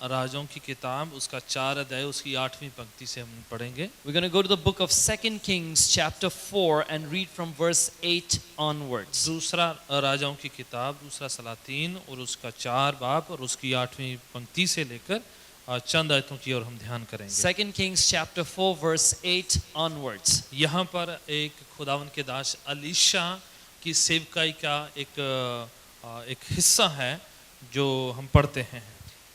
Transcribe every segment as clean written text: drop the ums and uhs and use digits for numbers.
राजाओं की किताब उसका 4 अध्याय उसकी 8वीं पंक्ति से हम पढ़ेंगे। We're going to go to the book of 2 Kings chapter 4 and read from verse 8 onwards. दूसरा राजाओं की किताब दूसरा सलातीन और उसका 4 बाब और उसकी 8वीं पंक्ति से लेकर चंद आयतों की ओर हम ध्यान करेंगे। 2 Kings chapter 4 verse 8 onwards. यहाँ पर एक खुदावन के दास अलीशा की सेवकाई का एक हिस्सा है जो हम पढ़ते हैं।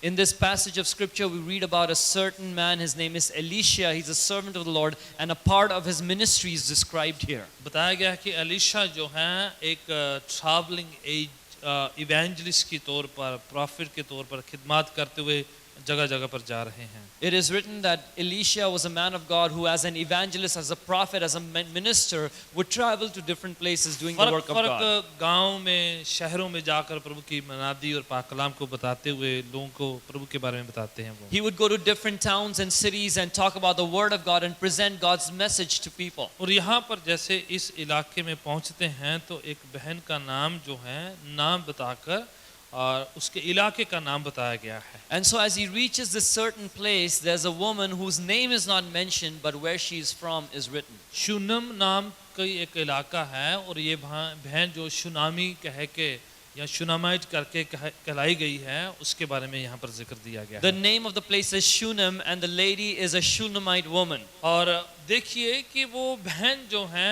In this passage of scripture we read about a certain man. His name is Elisha. He's a servant of the Lord and a part of his ministry is described here. बताया गया है कि अलीशा जो हैं एक ट्रैवलिंग इवेंजलिस्ट के तौर पर प्रॉफिट के तौर पर खिदमत करते हुए जगह जगह पर जा रहे हैं। It is written that Elisha was a man of God who as an evangelist, as a prophet, as a minister would travel to different places doing the work of God. गांव में शहरों में जाकर प्रभु की मनादी और पाक कलाम को बताते हुए लोगों को प्रभु के बारे में बताते हैं वो। He would go to different towns and cities and talk about the word of God and present God's message to people. और यहाँ पर जैसे इस इलाके में पहुँचते हैं तो एक बहन का नाम जो है नाम बताकर और उसके इलाके का नाम बताया गया है। And so as he reaches this certain place, there's a woman whose name is not mentioned, but where she is from is written. शूनम नाम का एक इलाका है और ये बहन जो शुनामी कह के या शुनामाइट करके कहलाई गई है उसके बारे में यहाँ पर जिक्र दिया गया है। The name of the place is Shunem and the lady is a Shunammite woman. और देखिए कि वो बहन जो है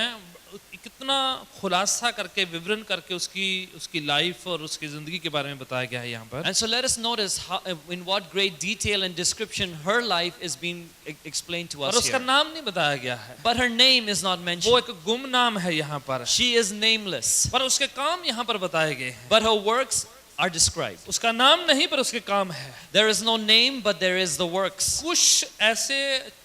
कितना खुलासा करके विवरण करके उसकी लाइफ और उसकी जिंदगी के बारे में बताया गया है यहाँ पर। And so let us notice how, in what great detail and description her life is being explained to us और उसका here. नाम नहीं बताया गया है। But her name is not mentioned. वो एक गुम नाम है यहाँ पर। She is nameless. पर उसके काम यहाँ पर बताए गए हैं। But her works are described. उसका नाम नहीं पर उसके काम है। There is no name, but there is the works. कुछ ऐसे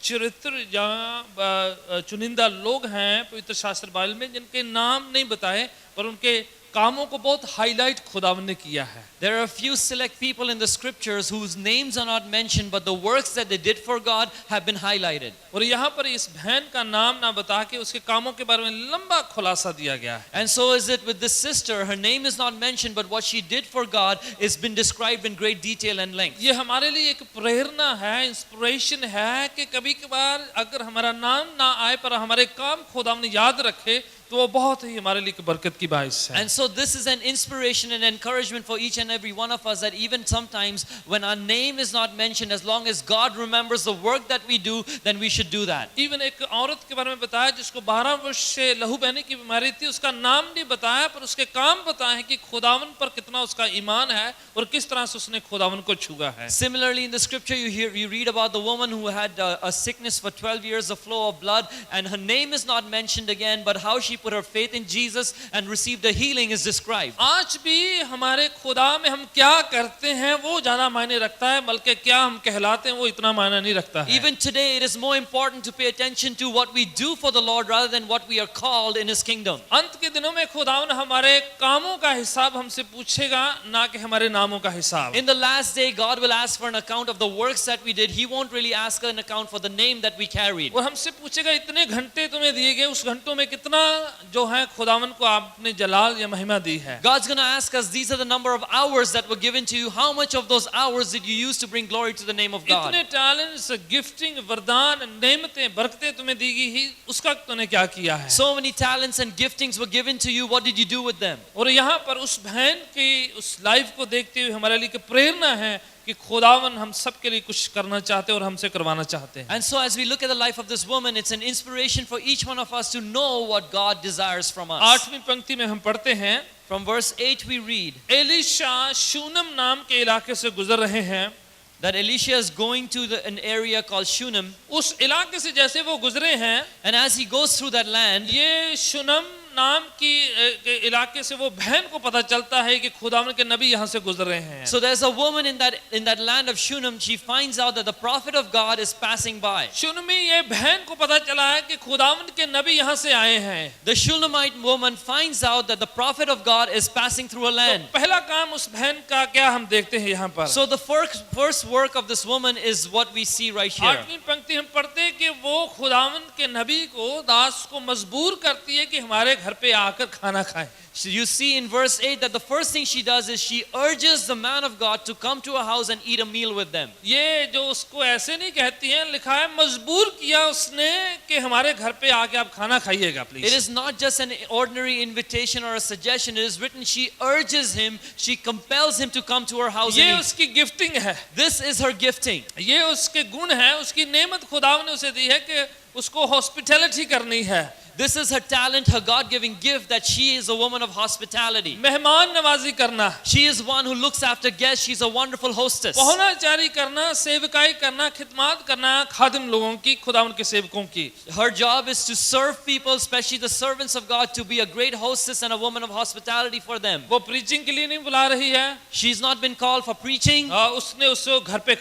चरित्र या चुनिंदा लोग हैं पवित्र शास्त्र बाइबल में जिनके नाम नहीं बताए पर उनके कामों को बहुत हाईलाइट खुदावन ने किया है। There are a few select people in the scriptures whose names are not mentioned, but the works that they did for God have been highlighted. और यहाँ पर इस बहन का नाम ना बता के उसके कामों के बारे में लंबा खुलासा दिया गया है। And so is it with this sister. Her name is not mentioned, but what she did for God has been described in great detail and length. ये हमारे लिए एक प्रेरणा है, इंस्पिरेशन है कि कभी-कभार अगर हमारा नाम ना आए पर हमारे काम खुदावन याद रखे तो वो बहुत ही हमारे लिए बरकत की बाइस है। And so this is an inspiration and encouragement for each and every one of us that even sometimes when our name is not mentioned, as long as God remembers the work that we do, then we should do that. Even एक औरत के बारे में बताया जिसको 12 वर्ष से लहू बहने की बीमारी थी, उसका नाम नहीं बताया पर उसके काम बताए हैं कि खुदावन पर कितना उसका ईमान है और किस तरह से उसने खुदावन को छुआ है। Similarly in the scripture you read about the woman who had a sickness for 12 years, a flow of blood, and her name is not mentioned again, but how she put her faith in Jesus and received a healing is described. आज भी हमारे खुदा में हम क्या करते हैं वो ज्यादा मायने रखता है बल्कि क्या हम कहलाते हैं वो इतना मायने नहीं रखता है। Even today it is more important to pay attention to what we do for the Lord rather than what we are called in his kingdom. अंत के दिनों में खुदावन हमारे कामों का हिसाब हमसे पूछेगा ना कि हमारे नामों का हिसाब। In the last day God will ask for an account of the works that we did. He won't really ask an account for the name that we carried. और हमसे पूछेगा इतने घंटे तुम्हें दिए गए उस घंटों में कितना जो है खुदावन को आपने जलाल या महिमा दी है। God's going to ask us, these are the number of hours that were given to you. How much of those hours did you use to bring glory to the name of God? इतने talents, gifting, वरदान, नेमतें, बरकतें तुम्हें दी गई ही उसका तूने क्या किया है? So many talents and giftings were given to you. What did you do with them? और यहाँ पर उस बहन की उस लाइफ को देखते हुए हमारे लिए प्रेरणा है कि खुदावन हम सब के लिए कुछ करना चाहते हैं और हमसे करवाना चाहते हैं। And so as we look at the life of this woman, it's an inspiration for each one of us to know what God desires from us. 8वीं पंक्ति में हम पढ़ते हैं, From verse 8 we read, Elisha शूनम नाम के इलाके से गुजर रहे हैं, that Elisha is going to an area called Shunem, उस इलाके से जैसे वो गुजरे हैं, and as he goes through that land, ये शूनम नाम की इलाके से वो बहन को पता चलता है कि खुदावन के नबी यहाँ से गुजर रहे हैं। so there's a woman in that land of Shunem. She finds out that the prophet of God is passing by. शूनमी ये बहन को पता चला है कि खुदावन के नबी यहाँ से आए हैं। The Shunammite woman finds out that the prophet of God is passing through a land. तो पहला काम उस बहन का क्या हम देखते हैं यहाँ पर। So the first work of this woman is what we see right here. 8वीं पंक्ति हम पढ़ते हैं कि वो खुदावन के नबी को दास को मजबूर करती है कि हमारे घर पे आकर खाना खाएं। So you see in verse 8 that the first thing she does is she urges the man of God to come to her house and eat a meal with them. ये जो उसको ऐसे नहीं कहती हैं, लिखा है मजबूर किया उसने कि हमारे घर पे आके आप खाना खाइएगा It please. is not just an ordinary invitation or a suggestion. It is written she urges him, she compels him to come to her house ये and eat. उसकी गिफ्टिंग है, This is her gifting. ये उसके गुण है, उसकी नेमत खुदा ने उसे दी है कि उसको हॉस्पिटैलिटी करनी है, This is her talent, her God-given gift, that she is a woman of hospitality. मेहमान नवाजी करना, She is one who looks after guests. She's a wonderful hostess. पहुनाचारी करना, सेवकाई करना, खिदमत करना खादिम लोगों की, खुदा के सेवकों की। Her job is to serve people, especially the servants of God, to be a great hostess and a woman of hospitality for them. वो प्रीचिंग के लिए नहीं बुला रही है, She's not been called for preaching. उसने उसको घर पे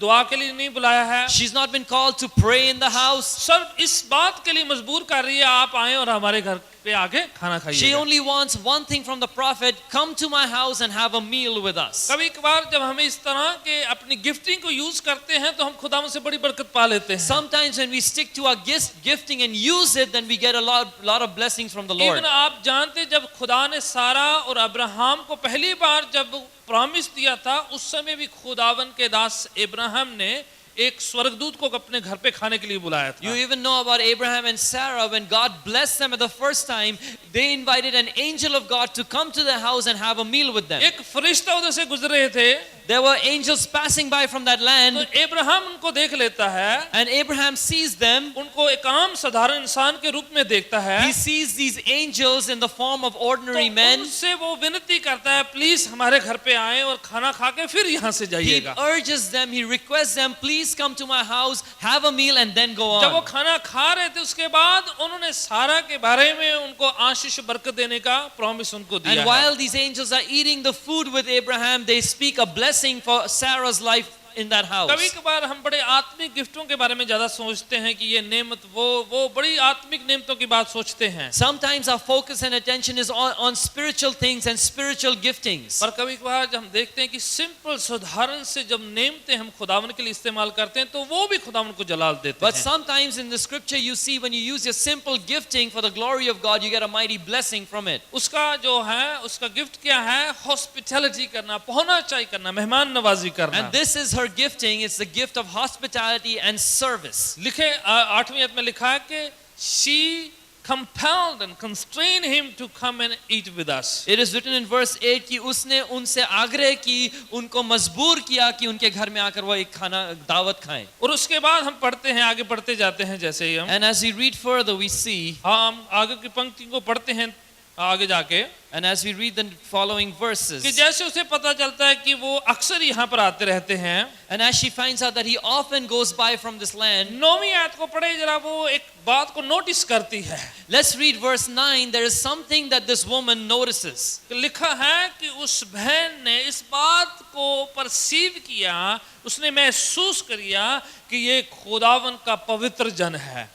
दुआ के लिए नहीं बुलाया है, She's not been called to pray in the house. सब इस बात के लिए मजबूर कर रही है आप आए और हमारे घर पे आके खाना She खाइए। only wants one thing from the prophet: come to my house and have a meal with us. कभी कभार जब हमें इस तरह के अपनी गिफ्टिंग को यूज करते हैं तो हम खुदा से बड़ी बरकत पा लेते हैं। Sometimes when we stick to our gifting and use it, then we get a lot of blessings from the Lord. Even आप जानते जब खुदा ने सारा और अब्राहम को पहली बार जब प्रॉमिस दिया था, उस समय भी खुदावन के दास इब्राहिम ने एक स्वर्गदूत को अपने घर पे खाने के लिए बुलाया था। You even know about Abraham and Sarah. When God blessed them at the first time, they invited an angel of God to come to their house and have a meal with them. एक फरिश्ता उधर से गुजर रहे थे, There were angels passing by from that तो land, Ibrahim उनको देख लेता है, and Abraham sees them. उनको एक आम साधारण इंसान के रूप में देखता है, He sees these angels in the form of तो ordinary men. उनसे वो विनती करता है प्लीज हमारे घर पे आए और खाना खा के फिर यहाँ से He जाइएगा। urges them, he requests them, please come to my house, have a meal, and then go जब वो on. खाना खा रहे थे उसके बाद उन्होंने सारा के बारे में उनको आशीष बरकत देने का प्रॉमिस उनको दिया And है। while these angels are eating the food with Abraham, they speak a blessing for Sarah's life in that house. कभी कभार हम बड़े आत्मिक गिफ्टों के बारे में ज्यादा सोचते हैं कि ये नेमत वो बड़ी आत्मिक नेमतों की बात सोचते हैं, Sometimes our focus and attention is on spiritual things and spiritual giftings. पर कभी कभार जब हम देखते हैं कि सिंपल साधारण से जब नेमतें हम खुदावन के लिए इस्तेमाल करते हैं तो वो भी खुदावन को जलाल देते But हैं। sometimes in the scripture you see when you use your simple gifting for the glory of God, you get a mighty blessing from it. उसका जो है उसका गिफ्ट क्या है? हॉस्पिटैलिटी करना, पहुंचाई करना, मेहमान नवाजी करना। And this is her gifting. It's the gift of hospitality and service. लिखे 8वीं आयत में लिखा है कि she compelled and constrained him to come and eat with us. It is written in verse 8 कि उसने उनसे आग्रह की, उनको मजबूर किया कि उनके घर में आकर वो एक खाना दावत खाएं. और उसके बाद हम पढ़ते हैं, आगे पढ़ते जाते हैं जैसे ही हम And as we read further, we see, हम आगे की पंक्ति को पढ़ते हैं आगे जाके and as we read the following कि verses, जैसे उसे पता चलता है कि वो अक्सर यहाँ पर आते रहते हैं। and as she finds out that he often goes by from this land, 9वीं आयत को पढ़े जरा, वो एक बात को नोटिस करती है। let's read verse 9. There is something that this woman notices. लिखा है कि उस बहन ने इस बात को परसीव किया, उसने महसूस किया कि ये खुदावन का पवित्र जन है।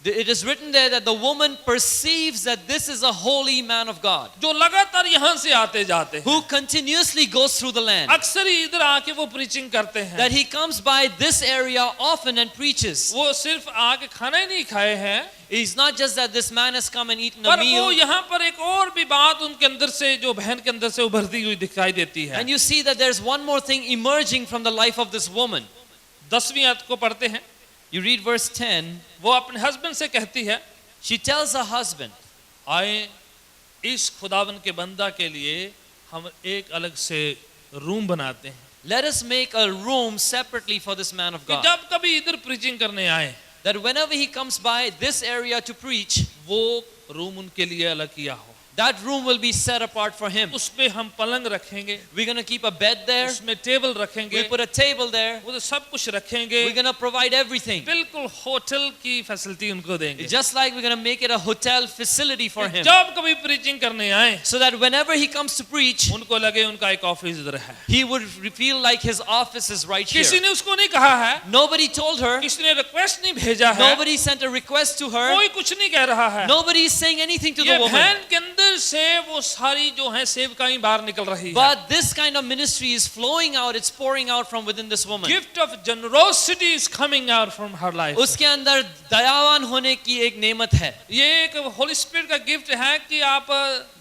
It is written there that the woman perceives that this is a holy man of God जो लगातार यहाँ से आते जाते हैं, who continuously goes through the land, अक्सर ही इधर आके वो प्रीचिंग करते हैं। that he comes by this area often and preaches. वो सिर्फ आके खाना ही नहीं खाए हैं, It's not just that this man has come and eaten a पर वो meal, यहाँ पर एक और भी बात उनके अंदर से, जो बहन के अंदर से उभरती हुई दिखाई देती है। and you see that there's one more thing emerging from the life of this woman. 10वीं आयत को पढ़ते हैं, You read verse 10. वो अपने हस्बैंड से कहती है, She tells her husband, आए इस खुदावन के बंदा के लिए हम एक अलग से रूम बनाते हैं let us make a room separately for this man of कि God, जब कभी इधर प्रीचिंग करने आए that whenever he comes by this area to preach, वो रूम उनके लिए अलग किया हो, that room will be set apart for him. उस पे हम पलंग रखेंगे, We're going to keep a bed there, उसमें टेबल रखेंगे, we put a table there, वो तो सब कुछ रखेंगे, we're going to provide everything. बिल्कुल होटल की फैसिलिटी उनको देंगे। Just like we're going to make it a hotel facility for him, जब कभी प्रीचिंग करने आए so that whenever he comes to preach, उनको लगे उनका एक ऑफिस इधर है। he would feel like his office is right किसी here. ने उसको नहीं कहा है, Nobody told her, किसी ने रिक्वेस्ट नहीं भेजा है, nobody sent a request to her, कोई कुछ नहीं कह रहा है। nobody is saying anything to ये the woman. बहन के अंदर से वो सारी जो है सेवकाई बाहर निकल रही है। But this kind of ministry is flowing out, it's pouring out from within this woman. Gift of generosity is coming out from her life. उसके अंदर दयावान होने की एक नेमत है. ये एक होली स्पिरिट का गिफ्ट है कि आप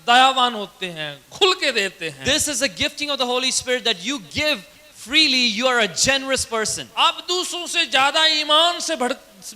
दयावान होते हैं, खुल के देते हैं। This is a gifting of the Holy Spirit that you give freely. You are a generous person. आप दूसरों से ज्यादा ईमान से बढ़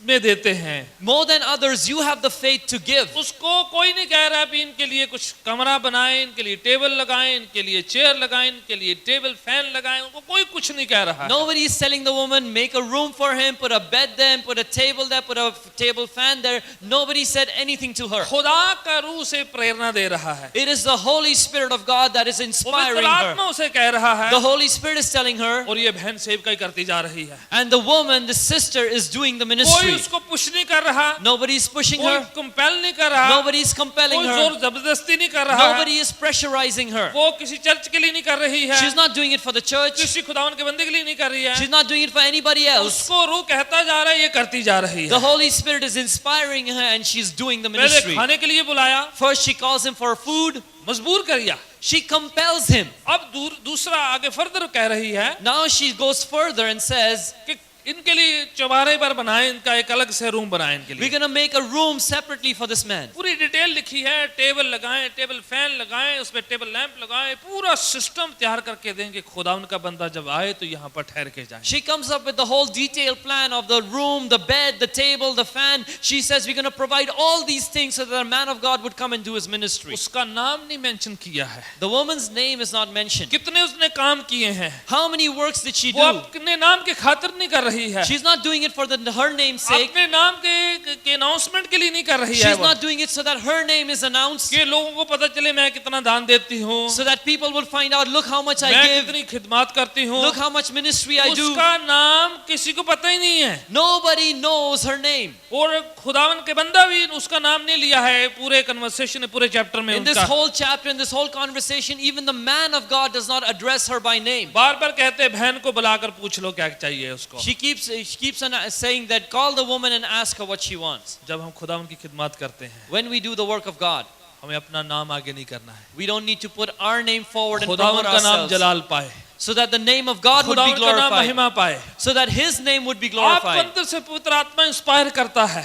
में देते हैं। More than others, you have the faith to give. उसको कोई नहीं कह रहा भी इनके लिए कुछ कमरा बनाएं, इनके लिए टेबल लगाएं, इनके लिए चेयर लगाएं, इनके लिए टेबल फैन लगाएं, उनको कोई कुछ नहीं कह रहा है। Nobody is telling the woman, make a room for him, put a bed there, put a table there, put a table fan there. Nobody said anything to her. खुदा का रूह से प्रेरणा दे रहा है। It is the Holy Spirit of God that is inspiring पवित्र her. आत्मा उसे कह रहा है, The Holy Spirit is telling her, और ये बहन सेवकाई करती जा रही है। and the woman, the sister, is doing the कोई ministry. उसको पुश नहीं कर रहा, Nobody is pushing कोई her. कंपेल नहीं कर रहा, Nobody is compelling कोई her. जोर जबरदस्ती नहीं कर रहा है। Nobody is pressurizing her. वो किसी चर्च के लिए नहीं कर रही है, She's not doing it for the church. किसी खुदावन के बंदे के लिए नहीं कर रही है। She's not doing it for anybody else. उसको रूह कहता जा रहा है, ये करती जा रही The है। Holy Spirit is inspiring her and she's doing the पहले ministry. खाने के लिए बुलाया, First she calls him for food. मजबूर करिया। She compels him. अब दूसरा आगे फर्दर कह रही है Now she goes further and says, कि इनके लिए चौबारे पर बनाए, इनका एक अलग से रूम बनाए इनके we're लिए। going to make a room separately for this man. पूरी डिटेल लिखी है, टेबल लगाएं, टेबल फैन लगाएं, उसमें टेबल लैंप लगाएं, पूरा सिस्टम तैयार करके देंगे। खुदा उनका बंदा जब आए तो यहाँ पर ठहर के जाए। She comes up with the whole detailed plan of the room, the bed, the table, the fan. She says, we're going to provide all these things so that the man of God would come and do his ministry. उसका नाम नहीं mention किया है, The woman's name is not mentioned. कितने उसने काम किए हैं, How many works did she वो do? अपने नाम के खातिर नहीं कर रही है, She's not doing it for her name's sake. अपने नाम के अनाउंसमेंट के लिए नहीं कर रही है, She's वो not doing it so that her name is announced, कि लोगों को पता चले मैं कितना दान देती हूँ, so that people will find out, look how much I मैं give, कितनी खिदमत करती हूँ। look how much ministry I do. उसका नाम किसी को पता ही नहीं है, Nobody knows her name. और खुदावन के बंदा भी उसका नाम नहीं लिया है पूरे कन्वर्सेशन में, पूरे चैप्टर में। In this उनका whole chapter, in this whole conversation, even the man of God does not address her by name. बार बार कहते हैं बहन को बुलाकर पूछ लो क्या चाहिए उसको। She keeps on saying that, call the woman and ask her what she wants. जब हम खुदावन की खिदमत करते हैं, When we do the work of God, हमें अपना नाम आगे नहीं करना है, we don't need to put our name forward and खुदावन promote का नाम ourselves, जलाल पाए, so that the name of God would be खुदावन का नाम glorified, महिमा पाए। so that His name would be आप glorified. अंदर से पवित्र आत्मा इंस्पायर करता है,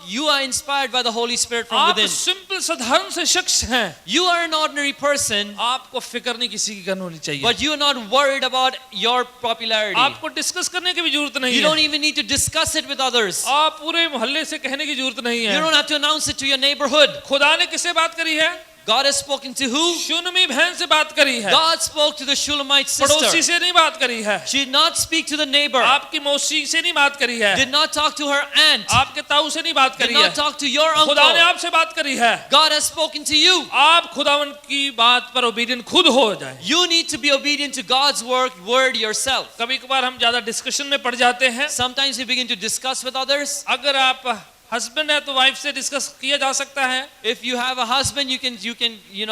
You are inspired by the Holy Spirit from आप within. सिंपल साधारण से शख्स हैं, You are an ordinary person, आपको फिक्र नहीं किसी की करनी होनी चाहिए, but you are not worried about your popularity. आपको डिस्कस करने की भी जरूरत नहीं You है, don't even need to discuss it with others. आप पूरे मोहल्ले से कहने की जरूरत नहीं You है। don't have to announce it to your neighborhood. खुदा ने किससे बात करी है? God has spoken to who? शुनमी बहन से बात करी है, God spoke to the Shulamite पड़ोसी sister. से नहीं बात करी है, She did not speak to the neighbor. आपकी मौसी से नहीं बात करी है, Did not talk to her aunt. आपके ताऊ से नहीं बात Did करी है, not talk to your खुदा ने uncle. आपसे बात करी है। God has spoken to you. आप खुदावन की बात पर ओबीडियंट खुद हो जाए। You need to be obedient to God's word yourself. कभी कभार हम ज्यादा डिस्कशन में पड़ जाते हैं। Sometimes we begin to discuss with others. अगर आप हस्बैंड है तो वाइफ से डिस्कस किया जा सकता है, If you have a husband, you can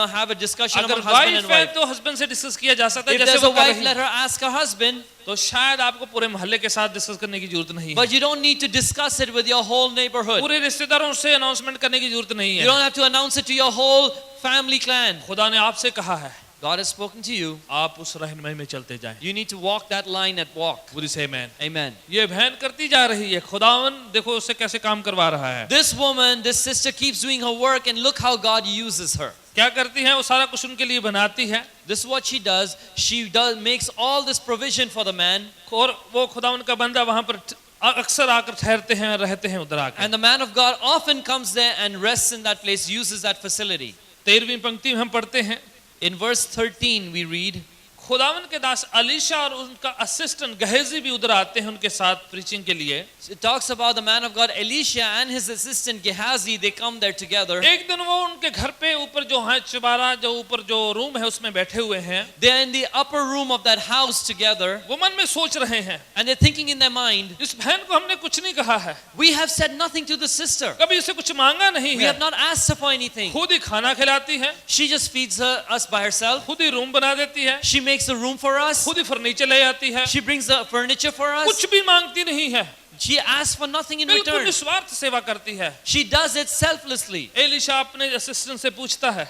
have a discussion अगर about husband वाइफ and है wife. तो हस्बैंड से डिस्कस किया जा सकता है, If जैसे there's वो a कर wife, रही let है। her ask her husband. तो शायद आपको पूरे मोहल्ले के साथ डिस्कस करने की जरूरत नहीं है, But you don't need to discuss it with your whole neighborhood. पूरे रिश्तेदारों से अनाउंसमेंट करने की जरूरत नहीं You है। don't have to announce it to your whole family clan. खुदा ने आपसे कहा है, God has spoken to you. आप उस रहनुमाई में चलते जाएं। You need to walk that line and walk. पूरी से आमीन। Amen. ये बहन करती जा रही है, खुदावन देखो उससे कैसे काम करवा रहा है। This woman, this sister keeps doing her work and look how God uses her. क्या करती है? वो सारा कुछ उनके लिए बनाती है, This is what she does. She makes all this provision for the man. और वो खुदावन का बंदा वहां पर अक्सर आकर ठहरते हैं, रहते हैं उधर आकर। And the man of God often comes there and rests in that place, uses that facility. 13वीं पंक्ति में हम पढ़ते हैं, In verse 13 we read, खुदावन के दास अलीशा और उनका असिस्टेंट गहेजी भी उधर आते हैं उनके साथ प्रीचिंग के लिए। it talks about the man of God Elisha and his assistant Gehazi. They come there together. एक दिन वो उनके घर पे ऊपर जो है चुबारा, जो ऊपर जो रूम है उसमें बैठे हुए हैं। They are in the upper room of that house together, वो मन में सोच रहे हैं, and they're thinking in their mind, इस बहन को हमने कुछ नहीं कहा है, we have said nothing to the sister. कभी उसे कुछ मांगा नहीं We है, have not asked her for anything. खुद ही खाना खिलाती है, She just feeds us by herself. खुद ही रूम बना देती है, She makes a room for us. खुद ही फर्नीचर ले आती है, She brings the furniture for us. कुछ भी मांगती नहीं है, She asks for nothing in बिल्कुल return. निस्वार्थ सेवा करती है। She does it selflessly. Elisha अपने असिस्टेंट से पूछता है,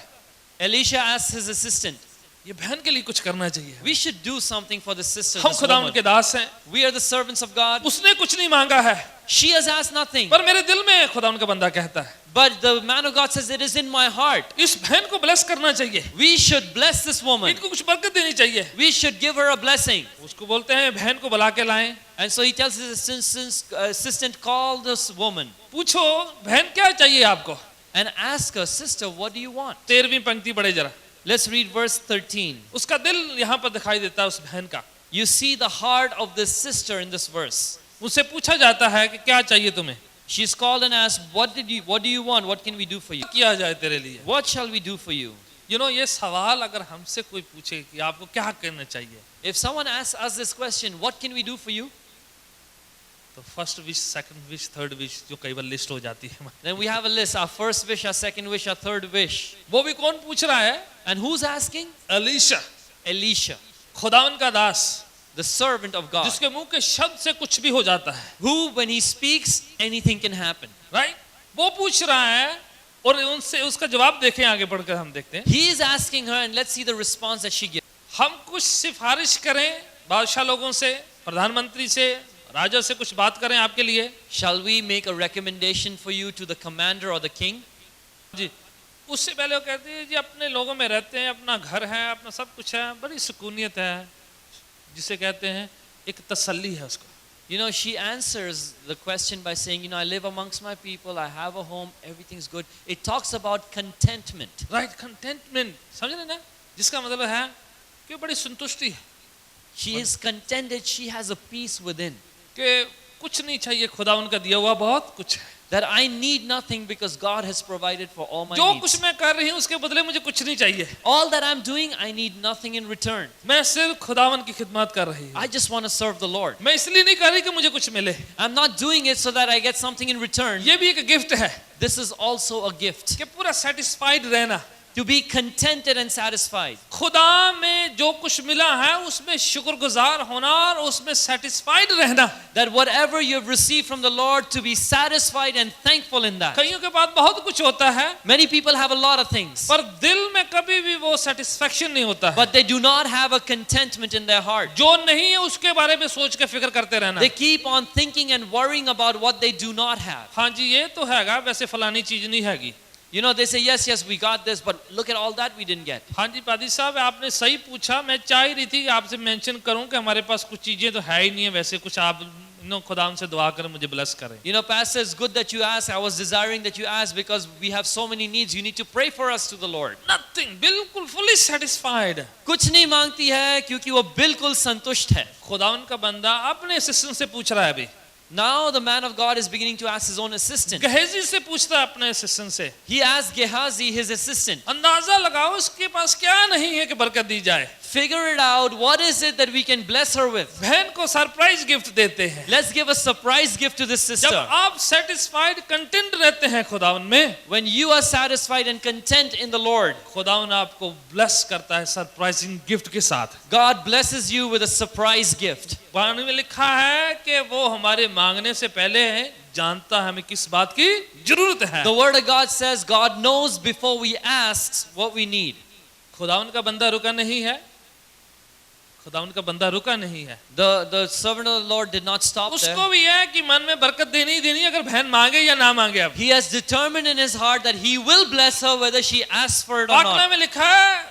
Elisha asks his assistant, ये बहन के लिए कुछ करना चाहिए, we should do something for the sister. हम This खुदावन woman. के दास हैं, We are the servants of God. उसने कुछ नहीं मांगा है, She has asked nothing. पर मेरे दिल में खुदा उनका बंदा कहता है But the man of God says, it is in my heart. इस बहन को ब्लेस करना चाहिए, We should bless this woman. इनको कुछ बरकत देनी चाहिए। We should give her a blessing. उसको बोलते हैं बहन को बुला के लाएं, And so he tells his assistant, call this woman पूछो बहन क्या चाहिए आपको। and ask her, sister, what do you want? 13वीं पंक्ति पढ़े जरा, Let's read verse 13. उसका दिल यहाँ पर दिखाई देता है उस बहन का। You see the heart of this sister in this verse. उससे पूछा जाता है कि क्या चाहिए तुम्हें, She's called and asked, what do you want? What can we do for you? किया जाए तेरे लिए। What shall we do for you? ये सवाल अगर हमसे कोई पूछे कि आपको क्या करना चाहिए, If someone asks us this question, what can we do for you? तो first wish, second wish, third wish जो कई बार लिस्ट हो जाती है, Then we have a list, our first wish, our second wish, our third wish. वो भी कौन पूछ रहा है? And who's asking? Elisha, Elisha, खुदावन का दास, the servant of God, जिसके मुंह के शब्द से कुछ भी हो जाता है, who when he speaks, anything can happen. Right? वो पूछ रहा है और उनसे उसका जवाब देखें, आगे बढ़कर हम देखते हैं। He is asking her, and let's see the response that she gives. हम कुछ सिफारिश करें बादशाह लोगों से, प्रधानमंत्री से, राजा से कुछ बात करें आपके लिए? Shall we make a recommendation for you to the commander or the king? जी, उससे पहले वो कहती है जी अपने लोगों में रहते हैं, अपना घर है, अपना सब कुछ है, बड़ी सुकूनियत है, जिसे कहते हैं एक तसल्ली है उसको। You know, she answers the question by saying, I live amongst my people, I have a home, everything's good. It talks about contentment. Right, contentment, समझ रहे ना, जिसका मतलब है कि बड़ी संतुष्टि है, She is contented, she has a peace within. कि कुछ नहीं चाहिए, खुदा उनका दिया हुआ बहुत कुछ है, That I need nothing because God has provided for all my जो needs. कुछ मैं कर रही हूँ उसके बदले मुझे कुछ नहीं चाहिए, All that I'm doing, I need nothing in return. मैं सिर्फ खुदावन की खिदमत कर रही हूँ, I just want to serve the Lord. मैं इसलिए नहीं कर रही कि मुझे कुछ मिले, I'm not doing it so that I get something in return. ये भी एक गिफ्ट है This is also a gift. कि पूरा सेटिस्फाइड रहना, To be contented and satisfied. खुदा में जो कुछ मिला है उसमें शुक्रगुजार होना और उसमें सेटिस्फाइड रहना। That whatever you have received from the Lord, to be satisfied and thankful in that. कईयों के पास बहुत कुछ होता है, Many people have a lot of things, पर दिल में कभी भी वो सेटिस्फेक्शन नहीं होता है, but they do not have a contentment in their heart. जो नहीं है उसके बारे में सोच के फिक्र करते रहना। They keep on thinking and worrying about what they do not have. हाँ जी ये तो हैगा, वैसे फलानी चीज नहीं हैगी। You know, they say, yes, we got this, but look at all that we didn't get. हाँ जी पादी साहब, आपने सही पूछा, मैं चाह ही रही थी कि आपसे मेंशन करूं कि हमारे पास कुछ चीजें तो है ही नहीं है, वैसे कुछ आप खुदा से दुआ करें मुझे ब्लेस करें। You know, Pastor, it's good that you asked. I was desiring that you asked because we have so many needs. You need to pray for us to the Lord. Nothing, बिल्कुल fully satisfied। कुछ नहीं मांगती है क्योंकि वो बिल्कुल संतुष्ट है। खुदा उनका बंदा अपने असिस्टेंट से पूछ रहा है अभी। Now the man of God is beginning to ask his own assistant. गहेजी से पूछता है अपने असिस्टेंट से। He asked Gehazi, his assistant, अंदाजा लगाओ उसके पास क्या नहीं है कि बरकत दी जाए। figure it out. What is it that we can bless her with? बहन को सरप्राइज गिफ्ट देते हैं। Let's give a surprise gift to this जब sister. आप सेटिस्फाइड कंटेंट रहते हैं खुदावन में, When you are satisfied and content in the Lord, खुदावन आपको ब्लेस करता है सरप्राइजिंग गिफ्ट के साथ। God blesses you with a surprise gift. पानी में लिखा है कि वो हमारे मांगने से पहले जानता है हमें किस बात की जरूरत है। The word of God says God knows before we ask what we need. खुदावन का बंदा रुका नहीं है, खुदावन का बंदा रुका नहीं है। The servant of the Lord did not stop there. उसको भी है कि मन में बरकत देनी ही देनी, अगर बहन मांगे या ना मांगे। अब He has determined in his heart that he will bless her whether she asks for it or आत्मा not. में लिखा है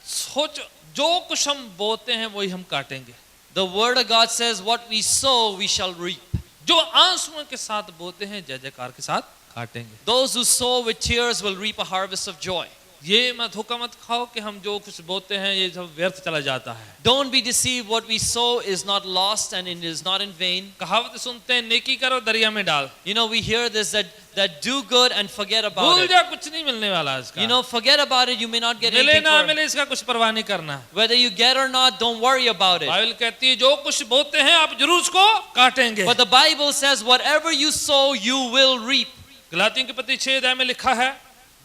सोच जो कुछ हम बोते हैं वही हम काटेंगे। The word of God says what we sow we shall reap. जो आंसुओं के साथ बोते हैं जय जयकार के साथ काटेंगे। Those who sow with tears will reap a harvest of joy. ये मत धोखा मत खाओ कि हम जो कुछ बोते हैं ये सब व्यर्थ चला जाता है। Don't be deceived. What we sow is not lost and it is not in vain. कहावत सुनते हैं नेकी करो दरिया में डाल। You know, we hear this that do good and forget about भूल it. जा कुछ नहीं मिलने वाला इसका। You know, forget about it. You may not get मिले anything ना for it. मिले इसका कुछ परवाह नहीं करना। Whether you get or not, don't worry about it. Bible कहती है जो कुछ बोते हैं आप जरूर उसको काटेंगे। But the Bible says whatever you sow, you will reap. गलातियों की पत्री 6 अध्याय में लिखा है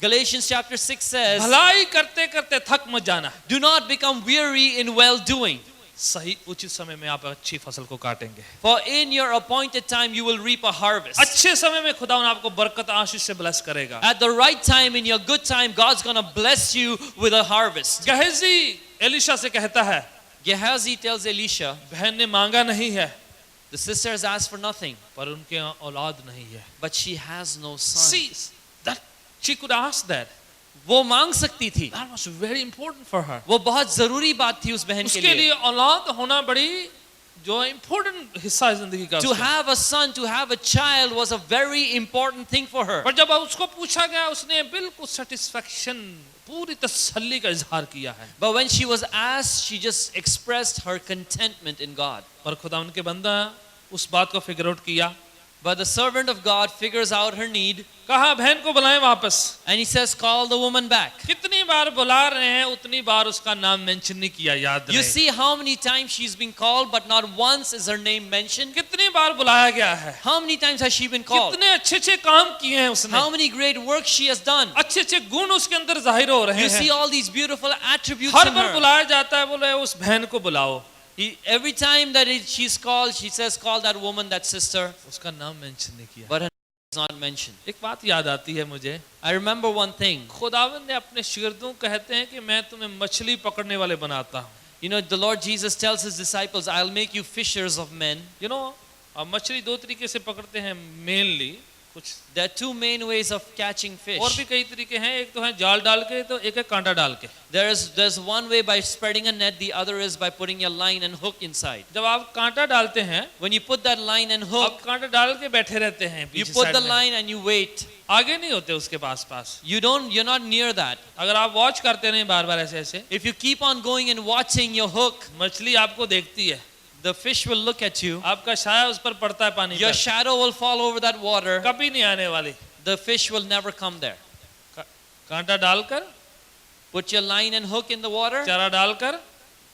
Galatians chapter 6 says, भलाई करते करते थक मत जाना। do not become weary in well doing. सही उचित समय में आप अच्छी फसल को काटेंगे। For in your appointed time you will reap a harvest. अच्छे समय में खुदावन आपको बरकत आशीष से ब्लेस करेगा। At the right time, in your good time, God's going to bless you with a harvest. Gehazi Elisha से कहता है Gehazi tells Elisha, बहन ने मांगा नहीं है, the The sister has asked for nothing, पर उनके यहाँ औलाद नहीं है. but she has no son. See, that she could ask that. वो मांग सकती थी. That was very important for her. वो बहुत जरूरी बात थी उस बहन के उसके लिए. लिए औलाद होना बड़ी जो इम्पोर्टेंट हिस्सा है जिंदगी का. To have a son, to have a child was a very important thing for her. पर जब उसको पूछा गया उसने बिल्कुल सेटिस्फैक्शन पूरी तसल्ली का इजहार किया है. But when she was asked, she just expressed her contentment in God. पर खुदा उनके बंदा उस बात को फिगर आउट किया. But the servant of God figures out her need, कहा बहन को बुलाएं वापस. and he says, call the woman back. कितनी बार बुला रहे हैं उतनी बार उसका नाम मेंशन नहीं किया. याद You रहे. see how many times she's been called, but not once is her name mentioned. कितनी बार बुलाया गया है. How many times has she been called? कितने अच्छे अच्छे काम किए हैं उसने. How many great works she has done. अच्छे अच्छे गुण उसके अंदर जाहिर हो रहे You see हैं. all these beautiful attributes her in bar her. बुलाया जाता है बोले उस बहन को बुलाओ. Every time that she's called, she says, call that woman, that sister. उसका नाम मेंशन नहीं किया. But her name is not mentioned. एक बात याद आती है मुझे. I remember one thing. खुदावंद ने अपने शागिर्दों को कहते हैं कि मैं तुम्हें मछली पकड़ने वाले बनाता हूँ. You know, the Lord Jesus tells his disciples, I'll make you fishers of men. You know, अब मछली दो तरीके से पकड़ते हैं मेनली. कुछ There are two main ways of catching fish. और भी कई तरीके हैं. एक तो है जाल डाल के, तो एक है कांटा डाल के. There's one way by spreading a net, the other is by putting a line and hook inside. जब आप कांटा डालते हैं, When you put that line and आप hook, कांटा डाल के बैठे रहते हैं. you पीछे put साइड the में. line and you wait. आगे नहीं होते उसके पास. You're not near that. अगर आप वॉच करते नहीं बार बार ऐसे ऐसे, If you keep on going and watching your hook, मछली आपको देखती है. the fish will look at you. आपका साया उस पर पड़ता है पानी Your पर. shadow will fall over that water. कभी नहीं आने वाली. The fish will never come there. कांटा डालकर, Put your line and hook in the water. चारा डालकर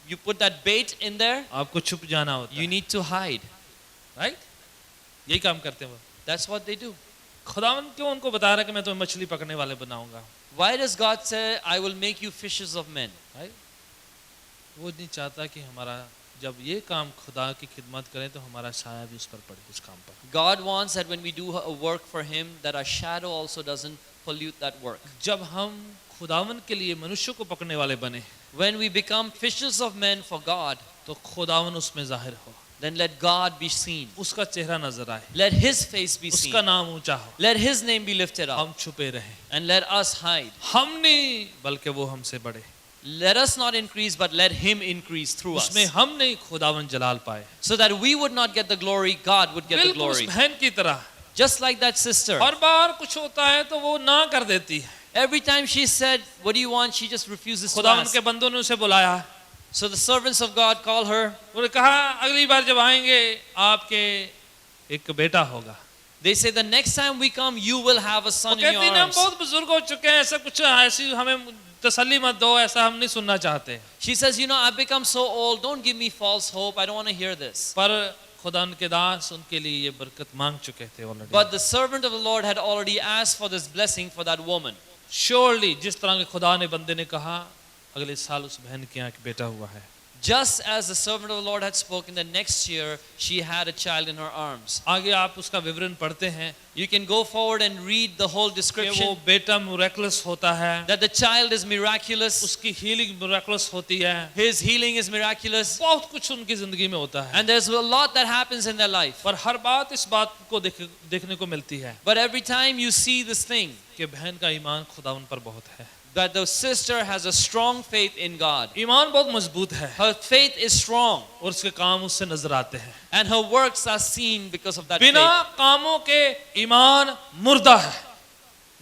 You put that bait in there. आपको छुप जाना होता You है. need to hide. राइट? यही काम करते हैं वो. That's what they do. खुदावन क्यों उनको बता रहा है कि मैं तुम्हें मछली पकड़ने वाले बनाऊंगा. Why does God say, I will make you fishers of men? Right? वो नहीं चाहता कि हमारा जब ये काम खुदा की खिदमत करें तो हमारा साया भी उस पर पड़े, उस काम पर. God wants that when we do a work for Him, that our shadow also doesn't pollute that work. जब हम खुदावन के लिए मनुष्य को पकड़ने वाले बने, When we become fishers of men for God, तो खुदावन उसमें जाहिर हो. then let God be seen. उसका चेहरा नजर आए. Let His face be seen. उसका नाम ऊंचा हो. Let His name be lifted up. हम छुपे रहें. And let us hide. हम नहीं बल्कि वो हमसे बड़े. Let us not increase, but let Him increase through us. उसमें हम नहीं खुदावन जलाल पाए. So that we would not get the glory, God would get the बिल्कुल उस glory. बहन की तरह. Just like that sister. हर बार कुछ होता है तो वो ना कर देती है. Every time she said, what do you want? She just refuses to खुदावन ask. के बंदों ने उसे बुलाया. So the servants of God call her. उन्होंने कहा अगली बार जब आएंगे आपके एक बेटा होगा. They say, the next time we come, you will have a वो son in कहती your है हम arms. बहुत बुजुर्ग हो चुके हैं, ऐसा कुछ ऐसी हमें तसल्ली मत दो, ऐसा हम नहीं सुनना चाहते. She says, you know, I've become so old. Don't give me false hope. I don't want to hear this. पर खुदा उनके दास उनके लिए ये बरकत मांग चुके थे already. But the servant of the Lord had already asked for this blessing for that woman. Surely जिस तरह के खुदा ने बंदे ने कहा अगले साल उस बहन के यहाँ एक बेटा हुआ है. Just as the servant of the Lord had spoken, the next year she had a child in her arms. आगे आप उसका विवरण पढ़ते हैं You can go forward and read the whole कि वो description. बेटा मिरेकलस होता है, That the child is miraculous. उसकी हीलिंग मिरेकलस होती है, His healing is miraculous. बहुत कुछ उनकी जिंदगी में होता है. And there's a lot that happens in their life. पर हर बात इस बात को देखने को मिलती है But every time you see this thing, कि बहन का ईमान खुदा उन पर बहुत है. that the sister has a strong faith in God. ईमान बहुत मजबूत है Her faith is strong. और उसके काम उससे नजर आते हैं. And her works are seen because of that बिना faith. कामों के ईमान मुर्दा है.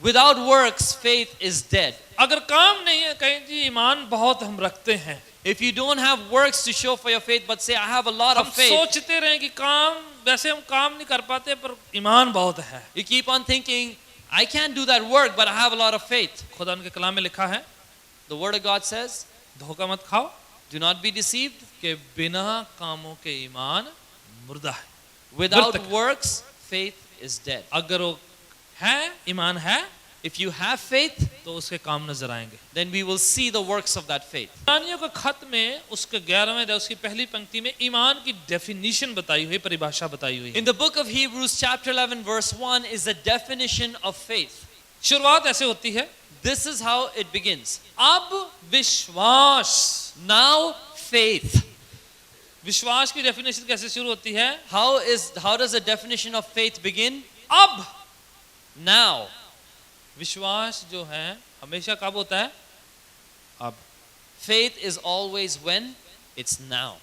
Without works, faith is dead. अगर काम नहीं है कहीं जी ईमान बहुत हम रखते हैं. If you don't have works to show for your faith, but say, I have a lot हम of faith, सोचते रहे कि काम वैसे हम काम नहीं कर पाते पर ईमान बहुत है. you keep on thinking, I can't do that work, but I have a lot of faith. खुदा उनके कलाम में लिखा है The word of God says, धोखा मत खाओ do not be deceived. कि बिना कामों के ईमान मुर्दा है. Without Murtak. works, faith is dead. अगर वो है ईमान है If you have faith, तो उसके काम नजर आएंगे. then we will see the works of that faith. इब्रानियों के खत में उसके 11वें अध्याय उसकी पहली पंक्ति में ईमान की डेफिनेशन बताई हुई, परिभाषा बताई हुई है. In the book of Hebrews, chapter 11, verse 1, is the definition of faith. शुरुआत ऐसे होती है, This is how it begins. अब विश्वास. Now, faith. विश्वास की डेफिनेशन कैसे शुरू होती है? How does the definition of faith begin? अब Now. विश्वास जो है हमेशा कब होता है? अब। Faith is always when? It's now.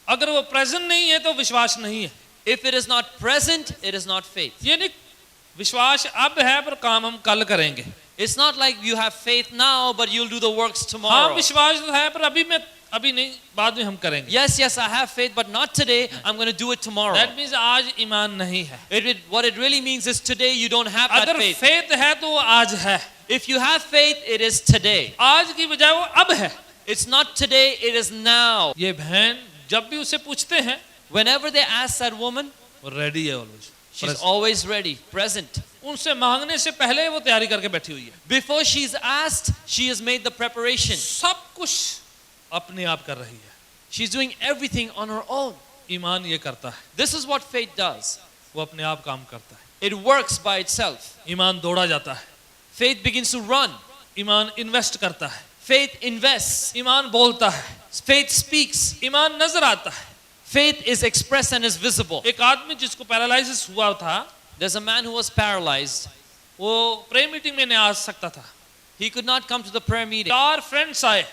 अगर वो प्रेजेंट नहीं है तो विश्वास नहीं है। If it is not present, it is not faith. ये नहीं विश्वास अब है पर काम हम कल करेंगे। It's not like you have faith now, but you'll do the works हाँ tomorrow. विश्वास तो है पर अभी नहीं, बाद में हम करेंगे। Yes, I have faith, but not today. I'm going to do it tomorrow. That means आज ईमान नहीं है। What it really means is today you don't have that अगर faith. फेथ है तो वो आज है। If you have faith, it is today. आज की बजाय वो अब है। It's not today, it is now. ये बहन जब भी उसे पूछते हैं Whenever they ask that woman, वो रेडी है always. she's always ready, present. उनसे मांगने से पहले वो तैयारी करके बैठी हुई है। Before she's asked, she has made the preparation. सब कुछ अपने आप कर रही है। She's doing everything on her own. ईमान ये करता है, This is what faith does. वो अपने आप काम करता है। It works by itself. ईमान दौड़ा जाता है, Faith begins to run. ईमान इन्वेस्ट करता है, Faith invests. ईमान बोलता है, Faith speaks. ईमान नजर आता है। Faith is expressed and is visible. एक आदमी जिसको पैरालिसिस हुआ था, There's a man who was paralyzed. वो प्रेयर मीटिंग में नहीं आ सकता था। He could not come to the prayer meeting. 4 friends आए,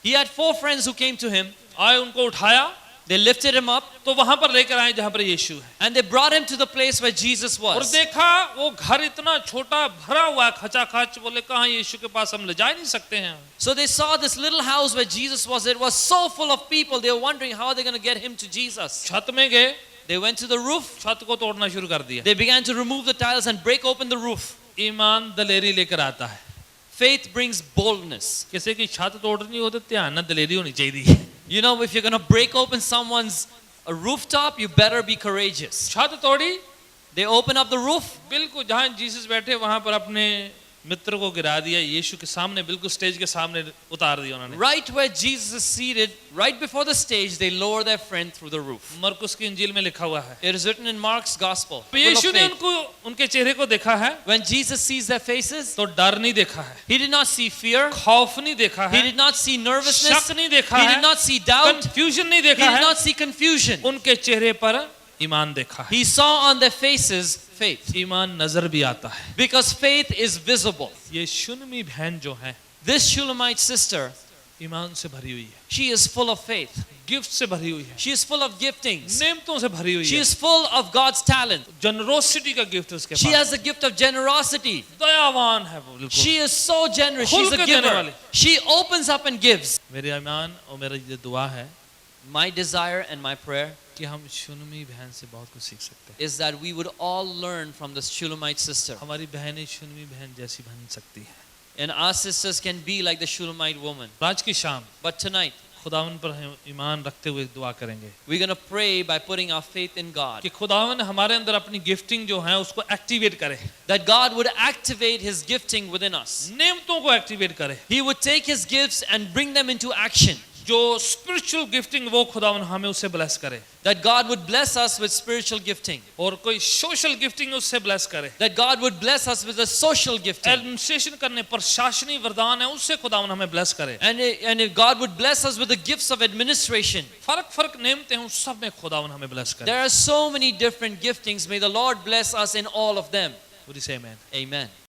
He had 4 friends who came to him. आए उनको उठाया They lifted him up तो वहां पर लेकर आए जहां पर यीशु है। and they brought him to the place where Jesus और was. देखा वो घर इतना छोटा भरा हुआ है, खचाखच। बोले कहाँ यीशु के पास हम ले जा ही नहीं सकते हैं। So they saw this little house where Jesus was. It was so full of people. They were wondering how they're going to get him to Jesus. छत में गए, They went to the roof. छत को तोड़ना शुरू कर दिया। They began to remove the tiles and break open the roof. ईमान दलेरी लेकर आता है। Faith brings boldness. किसी की छत तोड़नी हो तो ध्यान ना दलेरी होनी चाहिए। You know, if you're going to break open someone's a rooftop, you better be courageous. छत तोड़ी, They open up the roof. बिल्कुल जहाँ जीसस बैठे वहां पर अपने मित्र को गिरा दिया, यीशु के सामने, बिल्कुल स्टेज के सामने उतार दिया उन्होंने। Right where Jesus is seated, right before the stage, they lower their friend through the roof. मरकुस की इंजील में लिखा हुआ है। It is written in Mark's gospel. तो Full of यीशु ने faith. उनको उनके चेहरे को देखा है When Jesus sees their faces, तो डर नहीं देखा है, he did not see fear. खौफ नहीं देखा He है, did not see nervousness. शक नहीं देखा He है, did not see doubt. Confusion नहीं He देखा did है, not see confusion. उनके चेहरे पर ईमान देखा है। He saw on their faces faith. ईमान नजर भी आता है। Because faith is visible. ये शुनमी बहन जो है This Shulamite sister, ईमान से भरी हुई है, she is full of faith. Gift से भरी हुई है, She is full of giftings. नेमतों से भरी हुई She है, is full of God's talent. Generosity का गिफ्ट उसके She pass, has the gift of generosity. दयावान है वो बिल्कुल। She is so generous. She's खुल a के देने giver. वाली। She opens up and gives. मेरे ईमान और मेरा ये दुआ है My desire and my prayer कि हम शुनमी बहन से बहुत कुछ सीख सकते हैं। is that we would all learn from this Shulamite sister. हमारी बहनें शुनमी बहन जैसी बन सकती है। And our sisters can be like the Shulamite woman. आज की शाम But tonight, खुदावन पर हम ईमान रखते हुए दुआ करेंगे we're going to pray by putting our faith in God. कि खुदावन हमारे अंदर अपनी गिफ्टिंग जो है उसको एक्टिवेट करे, That God would activate His gifting within us. नेमतों को एक्टिवेट करे। He would take His gifts and bring them into action. जो स्पिरिचुअल गिफ्टिंग वो खुदावन हमें उससे ब्लेस करे, That God would bless us with spiritual gifting. और कोई सोशल गिफ्टिंग उससे ब्लेस करे। That God would bless us with a social gifting. Administration करने प्रशासनिक वरदान है उससे खुदावन हमें ब्लेस करे। And if God would bless us with the gifts of administration. फर्क नेमते हैं उस सब में खुदावन हमें ब्लेस करे। There are so many different giftings. May the Lord bless us in all of them. Would you say amen? Amen.